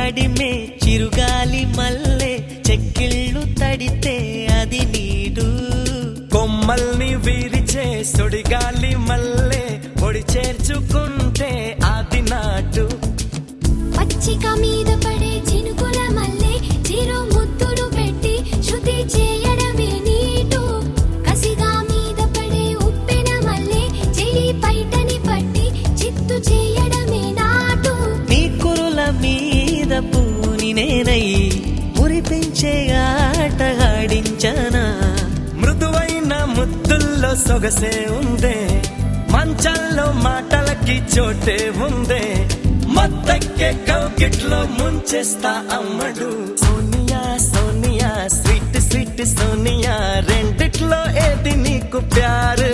తడిమే చిరుగాలి మల్లె చెక్కిళ్ళు తడితే అది నీడు కొమ్మల్ని విరిచే సుడిగాలి మల్లె పొడి చేర్చుకుంటే అది నాటు పచ్చిక మీద పడే చినుకుల మల్లె చిరు ముద్దులు పెట్టి శృతి చేయడమే నీటు కసిగా మీద పడే ఉప్పెన మల్లె చెలి పైటని పట్టి చిత్తు చేయడమే నాటు నీ కురుల మీద పూని నేనై మురిపించే ఆట ఆడించనా మృదువైన ముద్దుల్లో సొగసే ఉందే మంచంలో మాటలకి చోటే ఉందే మత్తెక్కే కౌకిట్లో ముంచేస్తా అమ్మడు సోనియా సోనియా స్వీట్ స్వీట్ సోనియా రెండిట్లో ఏది నీకు ప్యారు